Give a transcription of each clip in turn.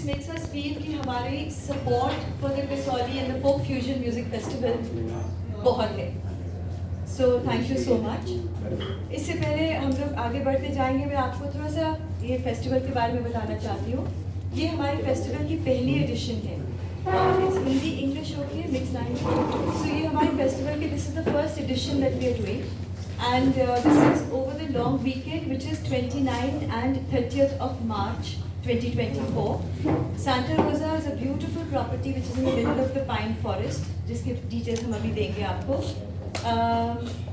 makes us feel कि हमारी support for the Kasoli and the Folk Fusion Music Festival बहुत है. So thank you so much. इससे पहले हम लोग आगे बढ़ते जाएंगे, मैं आपको थोड़ा सा ये फेस्टिवल के बारे में बताना चाहती हूँ. ये हमारे फेस्टिवल की पहली एडिशन है. हिंदी इंग्लिश होके मिक्स लैंग्वेज. सो ये हमारे फेस्टिवल के this is the first edition that we are doing. And this is over the long weekend, which is 29th and 30th of March 2024. Santa Rosa is a beautiful property which is in the middle of the pine forest, जिसके details हम अभी देंगे आपको.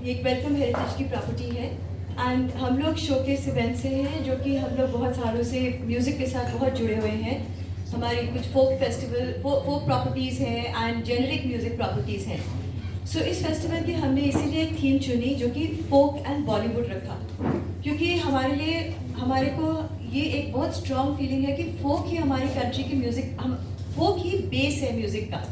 ये एक welcome heritage की property है. And हम लोग शोकेस इवेंट से हैं, जो कि हम लोग बहुत सालों से म्यूज़िक के साथ बहुत जुड़े हुए हैं. हमारी कुछ फोक फेस्टिवल फोक प्रॉपर्टीज़ हैं एंड जेनरिक म्यूज़िक प्रॉपर्टीज़ हैं. सो इस फेस्टिवल की हमने इसीलिए एक थीम चुनी जो कि फोक एंड बॉलीवुड रखा, क्योंकि हमारे को ये एक बहुत स्ट्रॉन्ग फीलिंग है कि फोक ही हमारी कंट्री की म्यूज़िक, हम फोक ही बेस है म्यूज़िक का.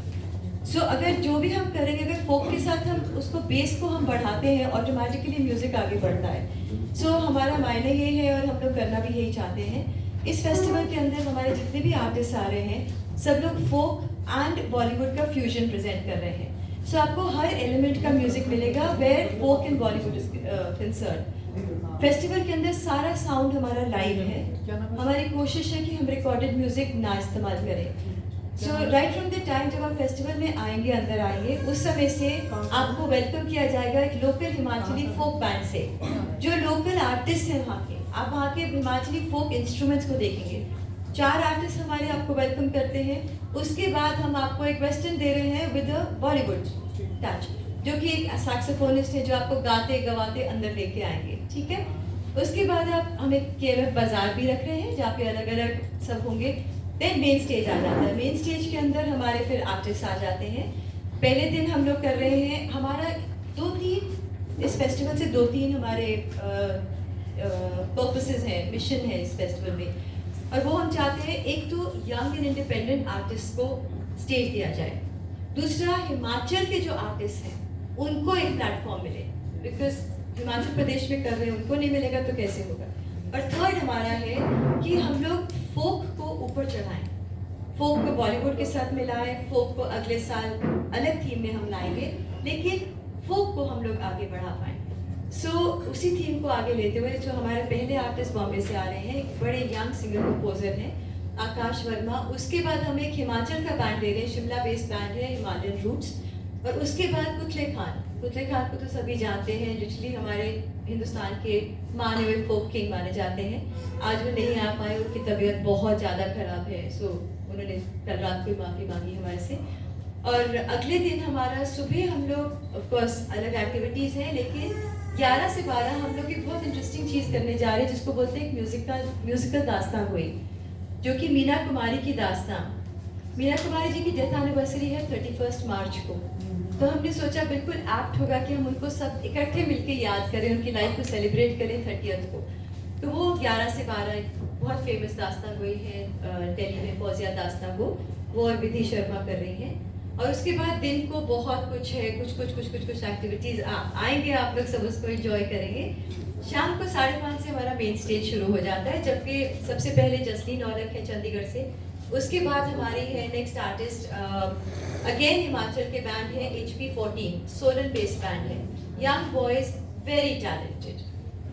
सो अगर जो भी हम करेंगे, अगर फोक के साथ हम उसको बेस को हम बढ़ाते हैं, ऑटोमेटिकली म्यूज़िक आगे बढ़ता है. सो हमारा मायने ये है और हम लोग करना भी यही चाहते हैं. इस फेस्टिवल के अंदर हमारे जितने भी आर्टिस्ट आ रहे हैं, सब लोग फोक एंड बॉलीवुड का फ्यूजन प्रेजेंट कर रहे हैं. सो आपको हर एलिमेंट का म्यूजिक मिलेगा where folk and Bollywood is concerned. Festival के अंदर सारा साउंड हमारा लाइव है. हमारी कोशिश है कि हम रिकॉर्डेड म्यूजिक ना इस्तेमाल करें. सो राइट फ्रॉम द टाइम जब आप फेस्टिवल में आएंगे, अंदर आएंगे, उस समय से आपको वेलकम किया जाएगा एक लोकल हिमाचली फोक बैंड से, जो लोकल आर्टिस्ट हैं वहाँ के. आप वहाँ के हिमाचली फोक इंस्ट्रूमेंट्स को देखेंगे. 4 आर्टिस्ट हमारे आपको वेलकम करते हैं. उसके बाद हम आपको एक वेस्टर्न दे रहे हैं विद बॉलीवुड टच, जो कि एक सैक्सोफोनिस्ट है जो आपको गाते गवाते अंदर लेके आएंगे. ठीक है. उसके बाद हम एक केरल बाजार भी रख रहे हैं जहाँ पे अलग अलग सब होंगे. देन मेन स्टेज आ जाता है. मेन स्टेज के अंदर हमारे फिर आर्टिस्ट आ जाते हैं. पहले दिन हम लोग कर रहे हैं, हमारा 2-3 इस फेस्टिवल से 2-3 हमारे पर्पसेस हैं, मिशन है इस फेस्टिवल में. और वो हम चाहते हैं, एक तो यंग एंड इंडिपेंडेंट आर्टिस्ट को स्टेज दिया जाए. दूसरा, हिमाचल के जो आर्टिस्ट हैं उनको एक प्लेटफॉर्म मिले, बिकॉज हिमाचल प्रदेश में कर रहे हैं, उनको नहीं मिलेगा तो कैसे होगा. और थर्ड हमारा है कि हम लोग फोक को ऊपर चढ़ाएं, फोक को बॉलीवुड के साथ मिलाएं. फोक को अगले साल अलग थीम में हम लाएंगे, लेकिन फोक को हम लोग आगे बढ़ा पाएं. सो उसी थीम को आगे लेते हुए जो हमारे पहले आर्टिस्ट बॉम्बे से आ रहे हैं, एक बड़े यंग सिंगर कंपोजर हैं आकाश वर्मा. उसके बाद हम एक हिमाचल का बैंड ले रहे हैं, शिमला बेस्ड बैंड है हिमालयन रूट्स. और उसके बाद कुतले खान को तो सभी जानते हैं, लिटरली हमारे हिंदुस्तान के माने हुए फोक किंग माने जाते हैं. आज वो नहीं आ पाए, उनकी तबीयत बहुत ज़्यादा खराब है. सो उन्होंने कल रात को माफ़ी मांगी हमारे से. और अगले दिन हमारा सुबह हम लोग ऑफकोर्स अलग एक्टिविटीज़ हैं, लेकिन 11 से 12 हम लोग एक बहुत इंटरेस्टिंग चीज़ करने जा रहे हैं, जिसको बोलते हैं एक म्यूजिकल दास्तां हुई, जो कि मीना कुमारी की दास्तां. मीना कुमारी जी की डेथ एनिवर्सरी है 31 मार्च को. तो हमने सोचा बिल्कुल एप्ट होगा कि हम उनको सब इकट्ठे मिलकर याद करें, उनकी लाइफ को सेलिब्रेट करें 30th को. तो वो 11 से 12 बहुत फेमस दास्तां हुई है दिल्ली में, फौजिया दास्तां को वो और विधि शर्मा कर रही हैं. और उसके बाद दिन को बहुत कुछ है, कुछ एक्टिविटीज़ आएंगे, आप लोग सब उसको एंजॉय करेंगे. शाम को 5:30 से हमारा मेन स्टेज शुरू हो जाता है, जबकि सबसे पहले जसलीन औलख है चंडीगढ़ से. उसके बाद हमारी है नेक्स्ट आर्टिस्ट, अगेन हिमाचल के बैंड है HP14, सोलन बेस्ड बैंड है. Young boys, very talented,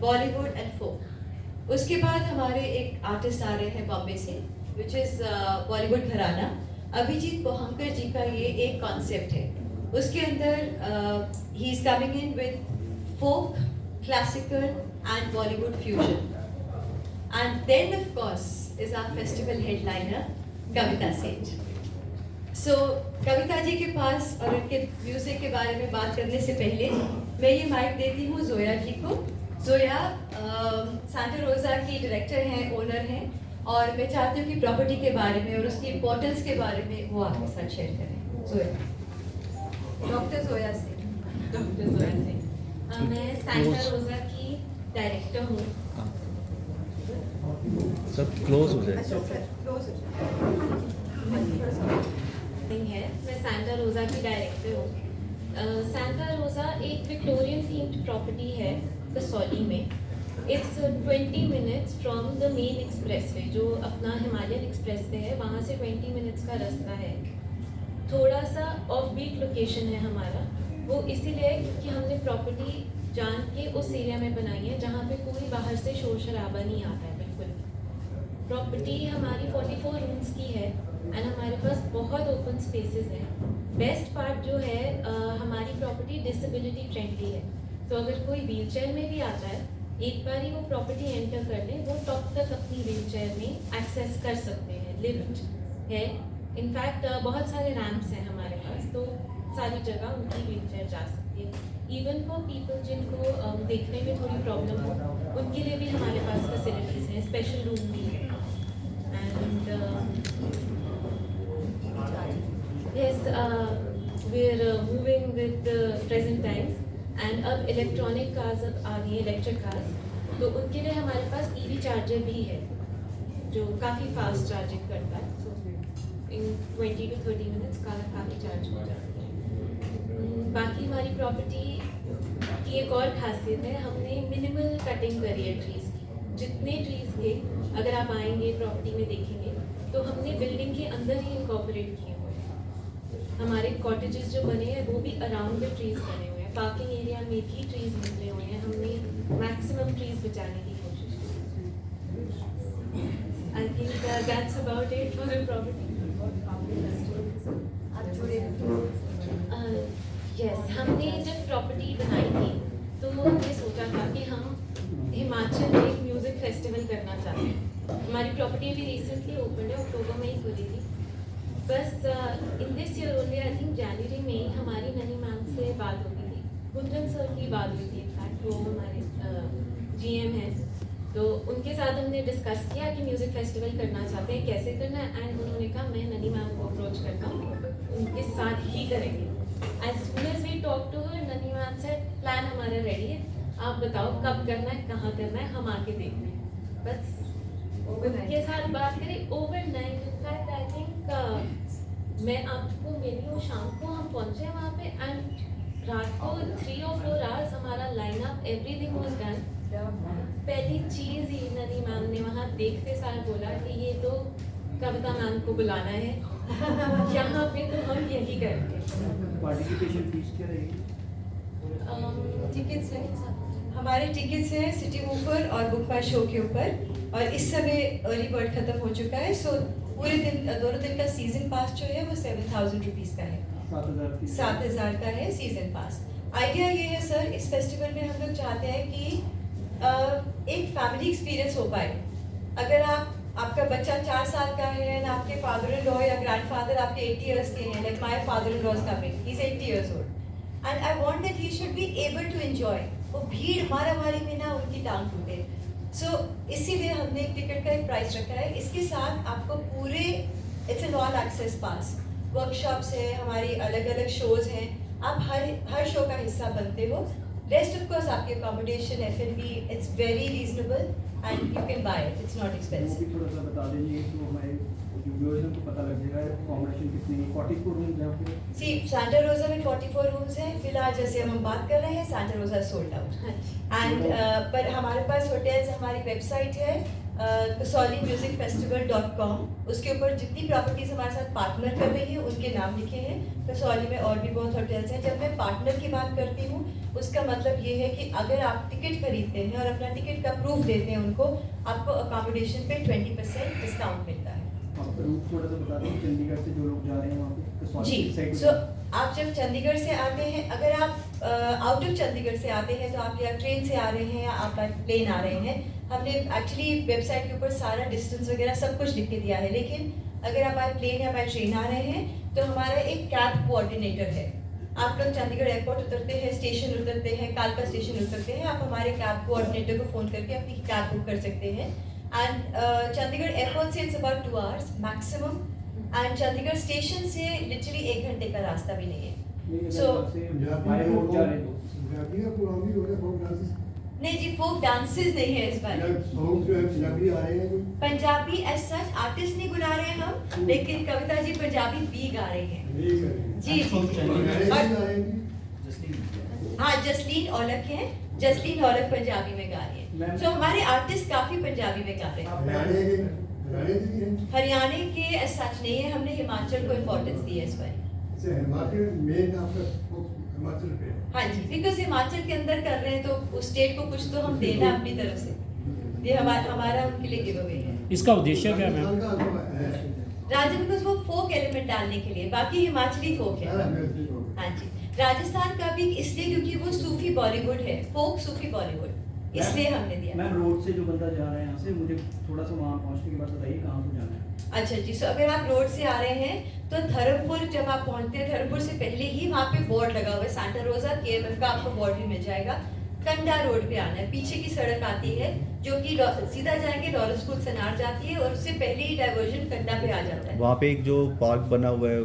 Bollywood and folk. उसके बाद हमारे एक आर्टिस्ट आ रहे हैं बॉम्बे से, विच इज़ बॉलीवुड घराना. अभिजीत पोहंकर जी का ये एक कॉन्सेप्ट है. उसके अंदर ही is coming in with folk, classical and Bollywood fusion. And then of course is our festival headliner Kavita Seth. So कविता जी के पास और उनके म्यूजिक के बारे में बात करने से पहले मैं ये माइक देती हूँ जोया जी को. जोया सांता रोजा की डायरेक्टर हैं, ओनर हैं, और मैं चाहती हूँ कि प्रॉपर्टी के बारे में और उसकी इम्पोर्टेंस के बारे में वो आपके साथ शेयर करें. जोया. डॉक्टर जोया सिंह. मैं सांता रोजा की डायरेक्टर हूँ. सब क्लोज हो जाए. अच्छा सर, क्लोज हो जाए. नहीं है, मैं सांता रोजा की डायरेक्टर हूँ. सांता रोजा एक विक्टोरियन थीम्ड प्रॉपर्टी है कसौली में. It's 20 minutes from the main expressway, जो अपना हिमालयन एक्सप्रेसवे है, वहाँ से 20 minutes का रास्ता है. थोड़ा सा ऑफ बीट लोकेशन है हमारा, वो इसीलिए क्योंकि हमने प्रॉपर्टी जान के उस एरिया में बनाई है जहाँ पे कोई बाहर से शोर शराबा नहीं आता है बिल्कुल. प्रॉपर्टी हमारी 44 रूम्स की है एंड हमारे पास बहुत ओपन स्पेसेस हैं. बेस्ट पार्ट जो है हमारी प्रॉपर्टी डिसेबिलिटी फ्रेंडली है, तो अगर कोई व्हील चेयर में भी आता है, एक बार ही वो प्रॉपर्टी एंटर कर लें, वो टॉप तक अपनी व्हील चेयर में एक्सेस कर सकते हैं. लिफ्ट है, इनफैक्ट बहुत सारे रैम्प्स हैं हमारे पास, तो सारी जगह उनकी व्हील चेयर जा सकती है. इवन फॉर पीपल जिनको देखने में थोड़ी प्रॉब्लम हो, उनके लिए भी हमारे पास फैसिलिटीज़ हैं, स्पेशल रूम भी है. And yes, we're moving with the present times and अब इलेक्ट्रॉनिक कार्स अब आ गई, इलेक्ट्रिक कार्स, तो उनके लिए हमारे पास ईवी चार्जर भी है जो काफ़ी फास्ट चार्जिंग करता है. सो इन 20 to 30 मिनट्स कार काफ़ी चार्ज हो जाती है. बाकी हमारी प्रॉपर्टी की एक और खासियत है, हमने मिनिमल कटिंग करी है ट्रीज़ की. जितने ट्रीज़ थे, अगर आप आएंगे प्रॉपर्टी में देखेंगे, तो हमने बिल्डिंग के अंदर ही इनकॉर्पोरेट किए हुए हैं. हमारे कॉटेजेस जो बने हैं वो भी अराउंड द ट्रीज बने हुए हैं. पार्किंग एरिया में भी ट्रीज निकले हुए हैं. हमने मैक्सिमम ट्रीज बचाने की कोशिश की. I think that's about it for the property. Yes, हमने जब प्रॉपर्टी बनाई थी तो हमने सोचा था कि हम हिमाचल में एक म्यूज़िक फेस्टिवल करना चाहते हैं. हमारी प्रॉपर्टी अभी रिसेंटली ओपन है, अक्टूबर में ही खुली थी. बस in this year only, I think जनवरी में ही हमारी ननी मैम से बात हो गई थी. कुंदन सर की बात हुई थी, इनफैक्ट वो हमारे GM हैं, तो उनके साथ हमने डिस्कस किया कि म्यूज़िक फेस्टिवल करना चाहते हैं, कैसे करना है. एंड उन्होंने कहा मैं ननी मैम को अप्रोच करता हूँ, उनके साथ ही करेंगे. As soon as we talk to her, Nani ma'am से प्लान हमारा रेडी है, आप बताओ कब करना है, कहाँ करना है, हम आके देख रहे हैं. बस उनके साथ बात करें ओवरनाइट. इनफैक्ट आई थिंक मैं आपको मेरी वो शाम को हम पहुंचे वहाँ पे एंड रात को 3 or 4 आवर्स हमारा लाइनअप एवरीथिंग वाज डन. पहली चीज़ ही ननी मैम ने वहाँ देखते सार बोला कि ये तो कविता मैम को बुलाना है यहाँ पे, तो हम यही करेंगे. पार्टिसिपेशन फीस क्या रहेगी? टिकट्स हैं, हमारे टिकट्स हैं सिटी ऊपर और बुक माई शो के ऊपर, और इस समय अर्ली बर्ड खत्म हो चुका है. सो पूरे दिन, दोनों दिन का सीजन पास जो है वो 7,000 रुपीज़ का है. 7,000 का है सीजन पास. आइडिया ये है सर, इस फेस्टिवल में हम लोग चाहते हैं कि एक फैमिली एक्सपीरियंस हो पाए. अगर आपका बच्चा 4 साल का है और आपके फादर इन लॉ या ग्रैंडफादर आपके 80 years के हैं, like my father in law is coming, he is 80 years old, and I want that he should be able to enjoy. वो भीड़ मारामारी में ना उनकी टांग टूटे. सो इसीलिए हमने एक टिकट का एक प्राइस रखा है. इसके साथ आपको पूरे, it's an all access pass, workshops है, हमारी अलग अलग शोज हैं, आप हर शो का हिस्सा बनते हो. रेस्ट ऑफ कोर्स आपके accommodation, F&B, it's very reasonable and you can buy it, it's not expensive. थोड़ा सा बता दीजिए तो हमारे व्यूअर्स को पता लग जाएगा अकोमोडेशन कितनी है. 44 रूम जहाँ पे सी सांता रोजा में 44 रूम्स हैं. फिलहाल जैसे हम बात कर रहे हैं, सांता रोजा सोल्ड आउट. एंड पर हमारे पास होटल्स, हमारी वेबसाइट है kasolimusicfestival.com. उसके ऊपर जितनी प्रॉपर्टीज हमारे साथ पार्टनर कर रही है उनके नाम लिखे हैं. कसौली में और भी बहुत होटल्स हैं. जब मैं पार्टनर की बात करती हूँ, उसका मतलब ये है कि अगर आप टिकट खरीदते हैं और अपना टिकट का प्रूफ देते हैं उनको, आपको अकोमोडेशन पे 20% डिस्काउंट मिलता है. थोड़ा सा बता दें चंडीगढ़ से जो लोग जा रहे हैं वहाँ पे जी. सो आप जब चंडीगढ़ से आते हैं, अगर आप आउट ऑफ चंडीगढ़ से आते हैं, तो आप या ट्रेन से आ रहे हैं या आप प्लेन आ रहे हैं, हमने एक्चुअली वेबसाइट के ऊपर सारा डिस्टेंस वगैरह सब कुछ लिख के दिया है. लेकिन अगर आप बाय प्लेन या बाय ट्रेन आ रहे हैं, तो हमारा एक कैब कोऑर्डिनेटर है. आप लोग चंडीगढ़ एयरपोर्ट उतरते हैं, स्टेशन उतरते हैं, कालका स्टेशन उतरते हैं, आप हमारे कैब कोऑर्डिनेटर को फ़ोन करके अपनी कैब बुक कर सकते हैं. एंड चंडीगढ़ एयरपोर्ट से it's about 2 hours maximum. And Chandigarh station से लिटरली 1 घंटे का रास्ता भी नहीं है. So, नहीं जी, फोक डांसेस नहीं है इस बार. पंजाबी एज सच आर्टिस्ट नहीं बुला रहे हैं हम, लेकिन कविता जी पंजाबी भी गा रही हैं. जी. हाँ, जसलीन औलख हैं, जसलीन औरत पंजाबी में गा रही है। तो हमारे आर्टिस्ट काफ़ी पंजाबी में गा रहे हैं। हरियाणा के सच नहीं है, हमने हिमाचल को इम्पोर्टेंस दी है इस बार। हाँ जी, बिकॉज हिमाचल के अंदर कर रहे हैं तो उस स्टेट को कुछ तो हम देना अपनी तरफ से, ये हमारा उनके लिए गिव अवे है। इसका उद्देश्य क्या है मैम? राजन बिकॉज वो फोक एलिमेंट डालने के लिए, बाकी हिमाचली फोक है। हाँ जी, राजस्थान का भी इसलिए क्योंकि वो सूफी बॉलीवुड है, फोक सूफी बॉलीवुड, इसलिए हमने दिया। मैम रोड से जो बंदा जा रहा है यहाँ से, मुझे थोड़ा सा वहाँ पहुँचने के बाद बताइए कहाँ को जाना है। अच्छा जी, सो अगर आप रोड से आ रहे हैं तो धर्मपुर जब आप पहुंचते हैं, धर्मपुर से पहले ही वहाँ पे बोर्ड लगा हुआ है सांता रोजा केएमएफ का, आपको बोर्ड भी मिल जाएगा। कंडा रोड पे आना है, पीछे की सड़क आती है जो कि सीधा जाएंगे लॉरेंस स्कूल सनार जाती है और उससे पहले ही डाइवर्जन कंडा पे आ जाता है। वहाँ पे एक जो पार्क बना हुआ है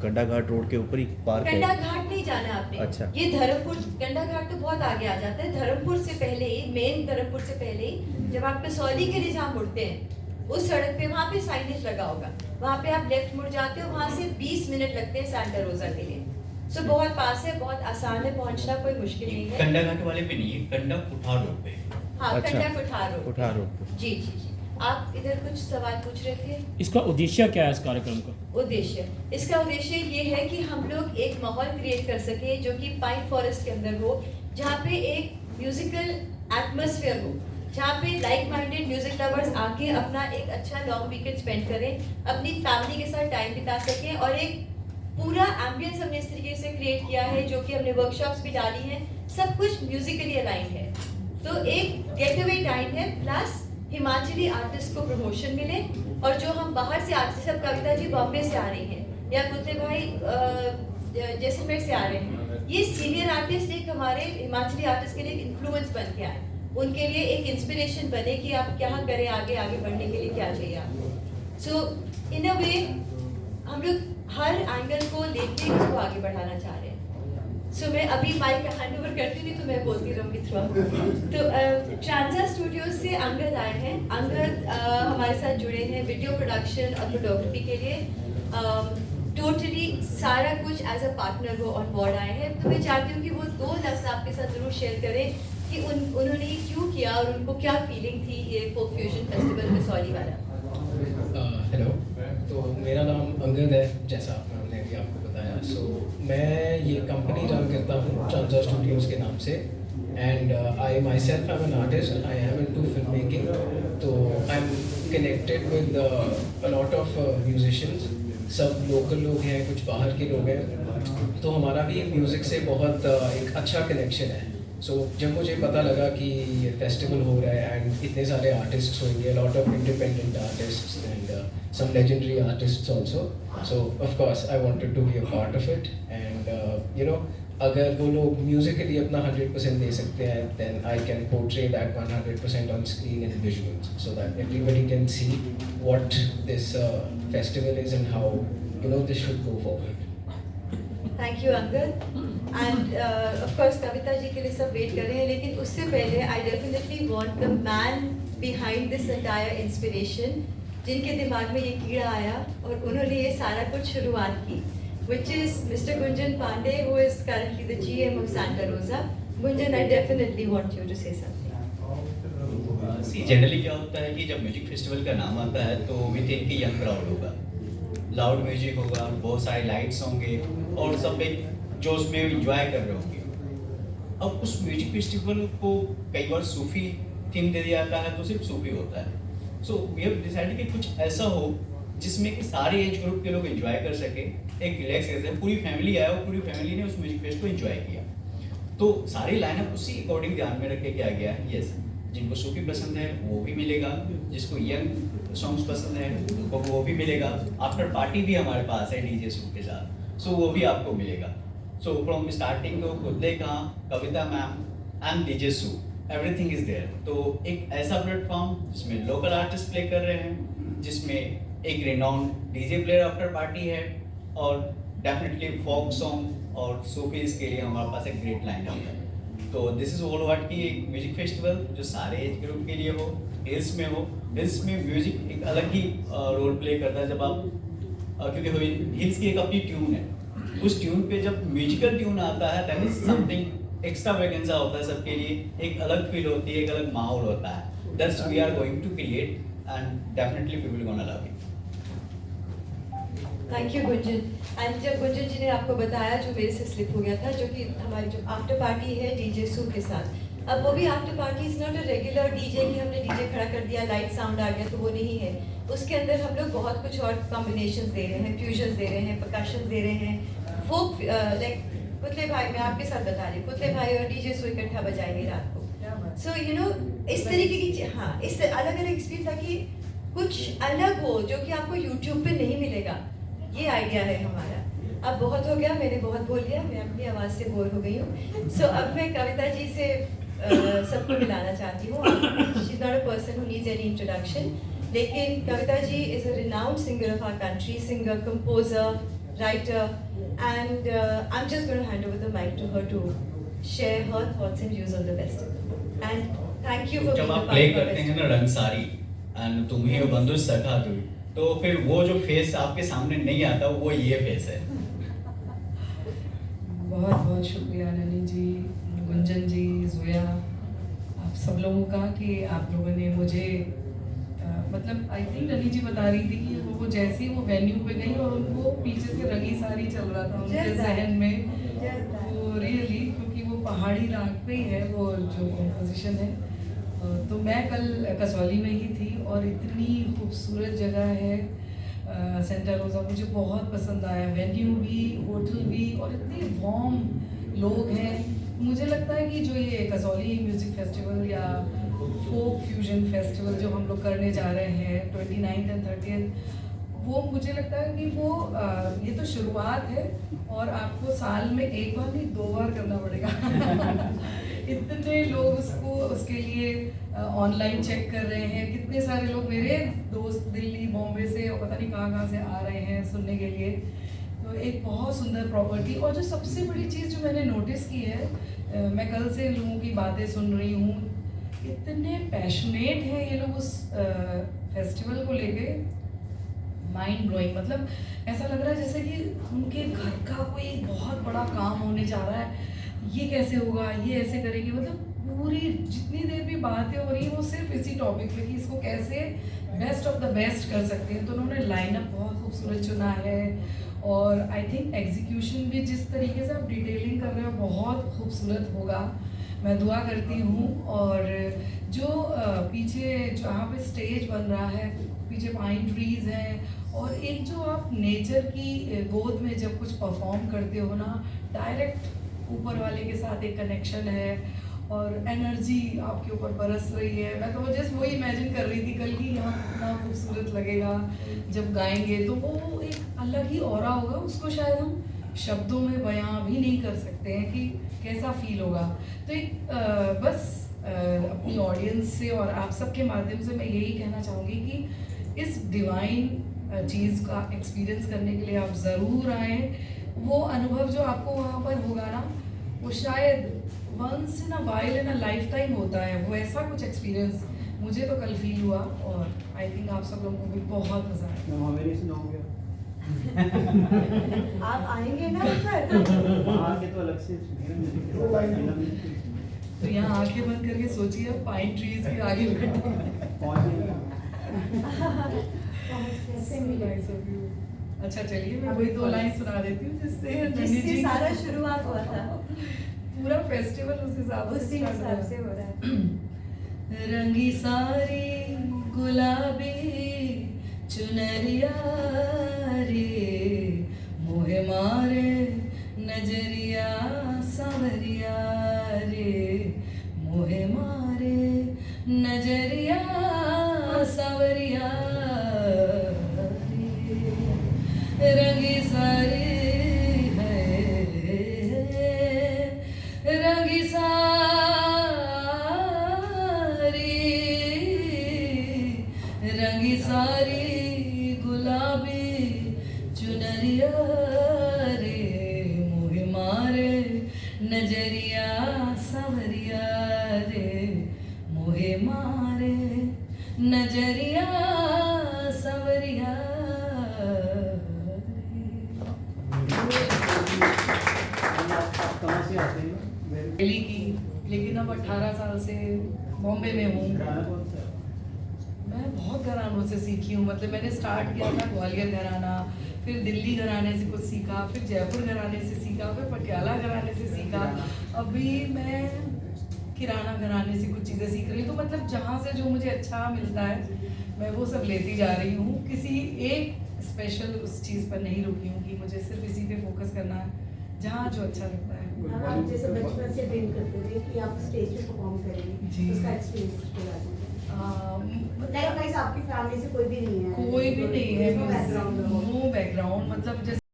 कंडा घाट रोड के ऊपर ही पार्क है। कंडा घाट नहीं जाना आपने। अच्छा। ये धर्मपुर, कंडा घाट तो बहुत आगे आ जाता है। धर्मपुर से पहले ही, मेन धर्मपुर से पहले ही जब आप कसौली के लिए जहाँ मुड़ते हैं उस सड़क पे, वहाँ पे साइनेज लगा होगा, वहाँ पे आप लेफ्ट मुड़ जाते हो, वहाँ से 20 मिनट लगते हैं सांता रोजा के लिए। सो बहुत पास है, बहुत आसान है पहुँचना, कोई मुश्किल नहीं है। कंडा घाट वाले पे नहीं है, कंडा कुठार रोड पे। हाँ, अच्छा। कंडा कुठार रोड। कुठार रोड पे। जी जी जी, आप इधर कुछ सवाल पूछ रहे थे। इसका उद्देश्य क्या है इस कार्यक्रम का? उद्देश्य, इसका उद्देश्य ये है कि हम लोग एक माहौल क्रिएट कर सके जो कि पाइन फॉरेस्ट के अंदर हो, जहाँ पे एक म्यूजिकल एटमॉस्फेयर हो, जहाँ पे लाइक माइंडेड म्यूजिक लवर्स आके अपना एक अच्छा लॉन्ग वीकेंड स्पेंड करें, अपनी फैमिली के साथ टाइम बिता सकें, और एक पूरा एम्बियंस हमने इस तरीके से क्रिएट किया है जो कि हमने वर्कशॉप्स भी डाली हैं, सब कुछ म्यूजिकली अलाइंड है। तो एक गेट अवे टाइम है, प्लस हिमाचली आर्टिस्ट को प्रमोशन मिले, और जो हम बाहर से आर्टिस्ट, सब कविता जी बॉम्बे से आ रही हैं या कुत्ते भाई जैसलमेर से आ रहे हैं, ये सीनियर आर्टिस्ट एक हमारे हिमाचली आर्टिस्ट के लिए इन्फ्लुएंस बन के आए, उनके लिए एक इंस्पिरेशन बने कि आप क्या करें, आगे आगे बढ़ने के लिए क्या चाहिए आपको। सो इन अ वे हम लोग हर एंगल को लेके इसको आगे बढ़ाना चाह रहे हैं। सो मैं अभी माइक हैंड ओवर करती थी तो मैं बोलती रहूँगी थ्रू। तो ट्रांजा स्टूडियोज से अंगद आए हैं। अंगद हमारे साथ जुड़े हैं वीडियो प्रोडक्शन और फोटोग्राफी के लिए। टोटली सारा कुछ एज अ पार्टनर वो ऑन बोर्ड आए हैं। तो मैं चाहती हूँ कि वो 2 लफ्ज़ आपके साथ ज़रूर शेयर करें कि उन्होंने ये क्यों किया और उनको क्या फीलिंग थी ये फोक फ्यूजन फेस्टिवल कसौली वाला। हेलो, तो मेरा नाम अंगद है, जैसा मैंने भी आपको बताया। सो मैं ये कंपनी रन करता हूँ ट्रांजा स्टूडियोज़ के नाम से, and I myself I am an artist, I am into film making. तो I am connected with a lot of musicians, सब लोकल लोग हैं, कुछ बाहर के लोग हैं। तो हमारा भी म्यूज़िक से बहुत एक अच्छा कनेक्शन है। सो जब मुझे पता लगा कि ये फेस्टिवल हो रहा है एंड इतने सारे आर्टिस्ट्स होंगे, lot of independent artists and some legendary artists also, so of course I wanted to be a part of it, and you know, अगर वो लोग musically अपना 100% दे सकते हैं, then I can portray that 100% on screen and visuals, so that everybody can see what this festival is and how, you know, this should go forward. Thank you Angad. And of course Kavita ji के लिए सब wait कर रहे हैं, लेकिन उससे पहले I definitely want the man behind this entire inspiration, जिनके दिमाग में ये कीड़ा आया और उन्होंने ये सारा कुछ शुरुआत की, which is Mr. Gunjan Pandey, who is currently the GM of Santa Rosa. Gunjan, I definitely want you to say something. See generally क्या होता है कि जब म्यूजिक फेस्टिवल का नाम आता है तो वी थिंक कि यंग क्राउड होगा, लाउड म्यूजिक होगा, बहुत सारे लाइट्स होंगे और सब एक जोश में इंजॉय कर रहे होंगे। अब उस म्यूजिक फेस्टिवल को कई बार सूफी थीम दे दिया जाता है तो सिर्फ सूफी होता है। सो वी हैव डिसाइडेड कि कुछ ऐसा हो जिसमें कि सारे एज ग्रुप के लोग एंजॉय कर सके, एक रिलैक्स ऐसे पूरी फैमिली आया और पूरी फैमिली ने उस म्यूजिक फेस्ट को एंजॉय किया। तो सारी लाइनअप उसी अकॉर्डिंग ध्यान में रख के किया गया है। यस, जिनको सूफी पसंद है वो भी मिलेगा, जिसको यंग सॉन्ग्स पसंद है उनको वो भी मिलेगा। आफ्टर पार्टी भी हमारे पास है डीजे शो के साथ, सो वो भी आपको मिलेगा। सो फ्रॉम स्टार्टिंग तो खुदे कहाँ, Kavita ma'am and DJ show, everything is there. तो एक ऐसा प्लेटफॉर्म जिसमें लोकल आर्टिस्ट प्ले कर रहे हैं, जिसमें एक renowned DJ player after party है, और डेफिनेटली फोक सॉन्ग और सूफीज के लिए हमारे पास एक ग्रेट लाइन है। तो दिस इज ऑल ओवर की एक म्यूजिक फेस्टिवल जो सारे एज ग्रुप के लिए हो, हिल्स में हो। हिल्स में म्यूजिक एक अलग ही रोल प्ले करता है जब आप क्योंकि हिल्स की एक अपनी ट्यून है, उस ट्यून पे जब म्यूजिकल ट्यून आता है दैट इज समथिंग एक्स्ट्रा वैकेंसा होता है सबके लिए, एक अलग फील होती है, एक अलग माहौल होता है। That's we are going to create and definitely people gonna love it. Thank you Gunjan. And जब गुंजन जी ने आपको बताया, जो मेरे से स्लिप हो गया था, जो कि हमारी जो आफ्टर पार्टी है डीजे सू के साथ, अब वो भी after party is not a regular DJ कि हमने डीजे खड़ा कर दिया, लाइट साउंड आ गया, तो वो नहीं है। उसके अंदर हम लोग बहुत कुछ और कॉम्बिनेशंस दे रहे हैं, फ्यूजन्स दे रहे हैं, परकशन दे रहे हैं, फोक लाइक पुतले भाई, मैं आपके साथ बता रही हूँ, पुतले भाई और डीजे सू इकट्ठा बजाएंगे रात को। सो यू नो इस तरीके की हाँ, इस अलग अलग एक्सपीरियंस था कि कुछ अलग हो जो कि आपको यूट्यूब पे नहीं मिलेगा। ये आइडिया है हमारा। अब बहुत हो गया, मैंने बहुत बोल लिया, मैं अपनी आवाज़ से बोर हो गई हूँ। सो अब मैं कविता जी से सबको मिलाना चाहती हूँ। She is not a person who needs any introduction, लेकिन Kavita ji is a renowned singer of our country, singer, composer, writer, and I'm just going to hand over the mic to her to share her thoughts and views on the festival. And thank you for जब being a आप part play of our करते हैं festival. ना रंग सारी and तुम ही हो बंधु सखा तू, तो फिर वो जो फेस आपके सामने नहीं आता वो ये फेस है। बहुत बहुत शुक्रिया ननी जी, गुंजन जी, जोया, आप सब लोगों का कि आप लोगों ने मुझे मतलब आई थिंक ननी जी बता रही थी कि वो जैसे ही वो वेन्यू पे गई और उनको पीछे से रंगी साड़ी चल रहा था उनके Just that. जहन में, Just that. वो रियली, क्योंकि वो पहाड़ी राग पे ही है वो जो कॉम्पोजिशन है। तो मैं कल कसौली में ही थी और इतनी खूबसूरत जगह है सेंटा रोज़ा, मुझे बहुत पसंद आया। वेन्यू भी, होटल भी, और इतने वार्म लोग हैं। मुझे लगता है कि जो ये कसौली म्यूज़िक फेस्टिवल या फोक फ्यूजन फेस्टिवल जो हम लोग करने जा रहे हैं 29 और 30, वो मुझे लगता है कि वो ये तो शुरुआत है और आपको साल में एक बार नहीं 2 बार करना पड़ेगा। इतने लोग उसके लिए ऑनलाइन चेक कर रहे हैं, कितने सारे लोग मेरे दोस्त दिल्ली, बॉम्बे से और पता नहीं कहाँ से आ रहे हैं सुनने के लिए। तो एक बहुत सुंदर प्रॉपर्टी। और जो सबसे बड़ी चीज़ जो मैंने नोटिस की है, मैं कल से लोगों की बातें सुन रही हूँ, इतने पैशनेट हैं ये लोग उस फेस्टिवल को लेके, माइंड ब्लोइंग। मतलब ऐसा लग रहा है जैसे कि उनके घर का कोई बहुत बड़ा काम होने जा रहा है, ये कैसे होगा, ये ऐसे करेंगे। मतलब पूरी जितनी देर भी बातें हो रही हैं वो सिर्फ इसी टॉपिक पे कि इसको कैसे बेस्ट ऑफ द बेस्ट कर सकते हैं। तो उन्होंने लाइनअप बहुत खूबसूरत चुना है और आई थिंक एग्जीक्यूशन भी जिस तरीके से आप डिटेलिंग कर रहे हो बहुत खूबसूरत होगा। मैं दुआ करती हूँ। और जो पीछे जहाँ पे स्टेज बन रहा है, पीछे पाइन ट्रीज हैं और एक जो आप नेचर की गोद में जब कुछ परफॉर्म करते हो ना, डायरेक्ट ऊपर वाले के साथ एक कनेक्शन है और एनर्जी आपके ऊपर बरस रही है। मैं तो जस्ट वही इमेजिन कर रही थी कल की, यहाँ कितना खूबसूरत लगेगा जब गाएंगे। तो वो एक अलग ही ऑरा होगा, उसको शायद हम शब्दों में बयां भी नहीं कर सकते हैं कि कैसा फील होगा। तो एक बस अपनी ऑडियंस से और आप सबके माध्यम से मैं यही कहना चाहूँगी कि इस डिवाइन चीज़ का एक्सपीरियंस करने के लिए आप ज़रूर आएँ। वो अनुभव जो आपको वहाँ पर होगा ना, वो शायद once in a while in a lifetime होता है। वो ऐसा कुछ एक्सपीरियंस मुझे तो कल फील हुआ और आई थिंक आप सब लोगों को भी बहुत मज़ा आया। हमें सुनाओगे आप आएंगे ना ऊपर? आगे तो अलग से सुनिए। तो यहाँ आंखें बंद करके सोचिए आप पाइन ट्रीज के आगे बैठे। अच्छा चलिए मैं वही 2 लाइन सुना देती हूँ जिससे सारा शुरुआत हुआ था। पूरा फेस्टिवल उस हिसाब से हो रहा है। रंगी सारी गुलाबी चुनरिया रे, मोहे मारे नजरिया सावरिया रे, मोहे मारे नजरिया सावरिया रे, रंगी सारी रंगी सारी गुलाबी चुनरिया रे, मोहे मारे नजरिया सावरिया रे, मोहे मारे नजरिया साल से बॉम्बे में हूँ। मैं बहुत घरानों से सीखी हूँ, मतलब मैंने स्टार्ट किया था ग्वालियर घराना, फिर दिल्ली घराने से कुछ सीखा, फिर जयपुर घराने से सीखा, फिर पटियाला घराने से सीखा, अभी मैं किराना घराने से कुछ चीज़ें सीख रही हूँ। तो मतलब जहाँ से जो मुझे अच्छा मिलता है मैं वो सब लेती जा रही हूँ, किसी एक स्पेशल उस चीज़ पर नहीं रुकी हूँ कि मुझे सिर्फ इसी पे फोकस करना है, जहाँ जो अच्छा लगता है। आप जैसे बचपन से ड्रीम करते थे कि आप स्टेज पे परफॉर्म करेंगे, जी। उसका एक्सपीरियंस कुछ बता दीजिए। मतलब आपकी फैमिली से कोई भी नहीं है? कोई भी नहीं है, बैकग्राउंड नो बैकग्राउंड, मतलब जैसे